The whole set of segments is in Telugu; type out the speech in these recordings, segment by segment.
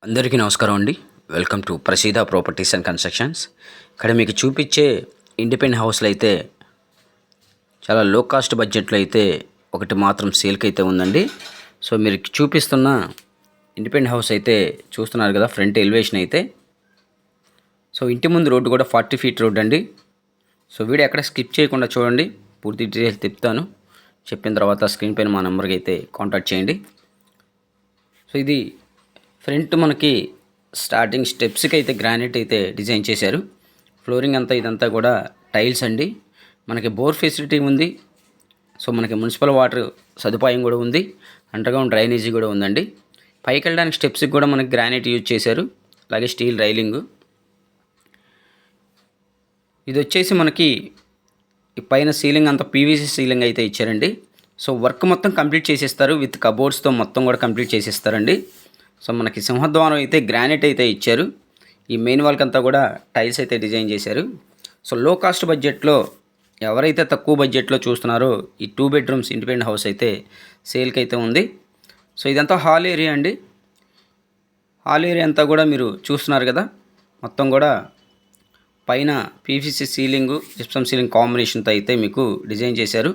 అందరికీ నమస్కారం అండి. Welcome to Praseeda properties and constructions. ఇక్కడ మీకు చూపించే ఇండిపెండెంట్ హౌస్లు అయితే చాలా లో కాస్ట్ బడ్జెట్లో అయితే ఒకటి మాత్రం సేల్కి అయితే ఉందండి. సో మీరు చూపిస్తున్న ఇండిపెండెంట్ హౌస్ అయితే చూస్తున్నారు కదా, ఫ్రంట్ ఎలివేషన్ అయితే. సో ఇంటి ముందు రోడ్డు కూడా 40 ఫీట్ రోడ్ అండి. సో వీడియో ఎక్కడ స్కిప్ చేయకుండా చూడండి, పూర్తి డీటెయిల్స్ చెప్తాను. చెప్పిన తర్వాత స్క్రీన్ పైన మా నెంబర్కి అయితే కాంటాక్ట్ చేయండి. సో ఇది ఫ్రంట్ మనకి స్టార్టింగ్ స్టెప్స్కి అయితే గ్రానైట్ అయితే డిజైన్ చేశారు. ఫ్లోరింగ్ అంతా ఇదంతా కూడా టైల్స్ అండి. మనకి బోర్ ఫెసిలిటీ ఉంది. సో మనకి మున్సిపల్ వాటర్ సదుపాయం కూడా ఉంది. అండర్గ్రౌండ్ డ్రైనేజీ కూడా ఉందండి. పైకి వెళ్ళడానికి స్టెప్స్కి కూడా మనకి గ్రానైట్ యూజ్ చేశారు, అలాగే స్టీల్ రైలింగ్. ఇది వచ్చేసి మనకి పైన సీలింగ్ అంతా పీవీసీ సీలింగ్ అయితే ఇచ్చారండి. సో వర్క్ మొత్తం కంప్లీట్ చేసేస్తారు, విత్ కబోర్డ్స్తో మొత్తం కూడా కంప్లీట్ చేసేస్తారండి. సో మనకి సింహద్వారం అయితే గ్రానైట్ అయితే ఇచ్చారు. ఈ మెయిన్ వాల్కి అంతా కూడా టైల్స్ అయితే డిజైన్ చేశారు. సో లో కాస్ట్ బడ్జెట్లో ఎవరైతే తక్కువ బడ్జెట్లో చూస్తున్నారో ఈ 2 బెడ్రూమ్స్ ఇండిపెండెంట్ హౌస్ అయితే సేల్కి అయితే ఉంది. సో ఇదంతా హాల్ ఏరియా అండి. హాల్ ఏరియా అంతా కూడా మీరు చూస్తున్నారు కదా, మొత్తం కూడా పైన పీవీసీ సీలింగు జిప్సమ్ సీలింగ్ కాంబినేషన్తో అయితే మీకు డిజైన్ చేశారు.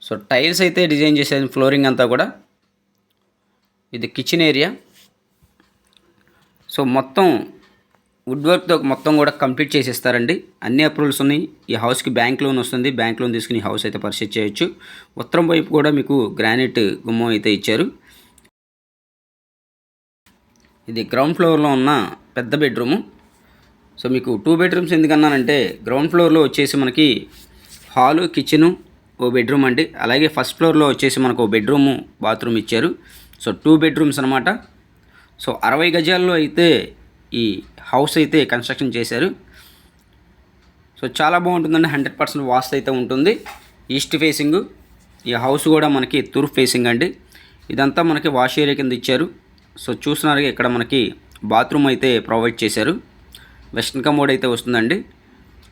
సో టైల్స్ అయితే డిజైన్ చేశారు. ఫ్లోరింగ్ అంతా కూడా ఇది కిచెన్ ఏరియా. సో మొత్తం వుడ్ వర్క్తో మొత్తం కూడా కంప్లీట్ చేసేస్తారండి. అన్ని అప్రూవల్స్ ఉన్నాయి. ఈ హౌస్కి బ్యాంక్ లోన్ వస్తుంది. బ్యాంక్ లోన్ తీసుకుని ఈ హౌస్ అయితే పర్చేజ్ చేయొచ్చు. ఉత్తరం వైపు కూడా మీకు గ్రానైట్ గుమ్మం అయితే ఇచ్చారు. ఇది గ్రౌండ్ ఫ్లోర్లో ఉన్న పెద్ద బెడ్రూము. సో మీకు 2 బెడ్రూమ్స్ ఎందుకన్నానంటే, గ్రౌండ్ ఫ్లోర్లో వచ్చేసి మనకి హాలు, కిచెను, ఓ బెడ్రూమ్ అండి. అలాగే ఫస్ట్ ఫ్లోర్లో వచ్చేసి మనకు ఓ బెడ్రూము, బాత్రూమ్ ఇచ్చారు. సో 2 బెడ్రూమ్స్ అనమాట. సో 60 గజాల్లో అయితే ఈ హౌస్ అయితే కన్స్ట్రక్షన్ చేశారు. సో చాలా బాగుంటుందండి. 100% వాస్తు అయితే ఉంటుంది. East facing. ఈ హౌస్ కూడా మనకి తూర్పు ఫేసింగ్ అండి. ఇదంతా మనకి వాష్ ఏరియా కింద ఇచ్చారు. సో చూస్తున్నారు ఇక్కడ మనకి బాత్రూమ్ అయితే ప్రొవైడ్ చేశారు. వెస్టర్న్ కమోడ్ అయితే వస్తుందండి.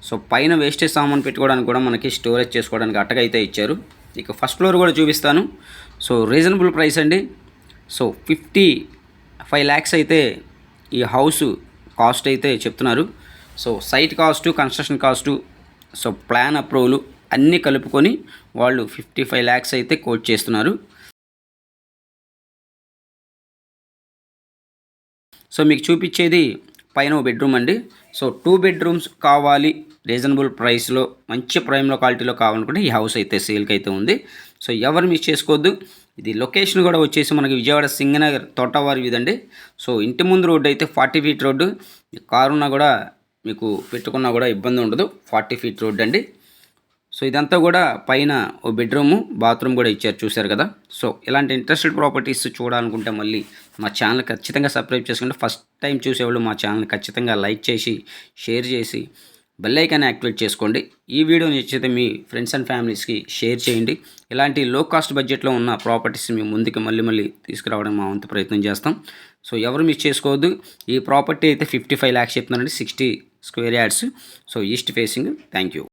సో పైన వేస్టేజ్ సామాన్ పెట్టుకోవడానికి కూడా మనకి స్టోరేజ్ చేసుకోవడానికి అట్టగా అయితే ఇచ్చారు. ఇక ఫస్ట్ ఫ్లోర్ కూడా చూపిస్తాను. సో రీజనబుల్ ప్రైస్ అండి. సో 55 lakhs అయితే ఈ హౌస్ కాస్ట్ అయితే చెప్తున్నారు. So site cost, construction cost, so plan approval అన్నీ కలుపుకొని వాళ్ళు 55 lakhs అయితే కోట్ చేస్తున్నారు. సో మీకు చూపించేది పైన బెడ్రూమ్ అండి. సో 2 బెడ్రూమ్స్ కావాలి, రీజనబుల్ ప్రైస్లో, మంచి ప్రైమ్లో క్వాలిటీలో కావాలనుకుంటే ఈ హౌస్ అయితే సేల్కి అయితే ఉంది. సో ఎవరు మిస్ చేసుకోవద్దు. ఇది లొకేషన్ కూడా వచ్చేసి మనకి విజయవాడ సింగనగర్ తోటవారి వీధండి. సో ఇంటి ముందు రోడ్డు అయితే 40 ఫీట్ రోడ్డు. కారున్నా కూడా మీకు పెట్టుకున్నా కూడా ఇబ్బంది ఉండదు. 40 ఫీట్ రోడ్డు అండి. సో ఇదంతా కూడా పైన ఓ బెడ్రూము, బాత్రూమ్ కూడా ఇచ్చారు, చూశారు కదా. సో ఇలాంటి ఇంట్రెస్టెడ్ ప్రాపర్టీస్ చూడాలనుకుంటే మళ్ళీ మా ఛానల్ ఖచ్చితంగా సబ్స్క్రైబ్ చేసుకుంటే, ఫస్ట్ టైం చూసేవాళ్ళు మా ఛానల్ ఖచ్చితంగా లైక్ చేసి, షేర్ చేసి, బెల్ ఐకాన్ యాక్టివేట్ చేసుకోండి. ఈ వీడియో నచ్చితే మీ ఫ్రెండ్స్ అండ్ ఫ్యామిలీస్కి షేర్ చేయండి. ఇలాంటి లో కాస్ట్ బడ్జెట్లో ఉన్న ప్రాపర్టీస్ మీ ముందుకు మళ్ళీ తీసుకురావడం మా వంతు ప్రయత్నం చేస్తాం. సో ఎవరు మిస్ చేసుకోవద్దు. ఈ ప్రాపర్టీ అయితే 55 lakhs చెప్తున్నారండి, 60 square yards. So east facing. Thank you.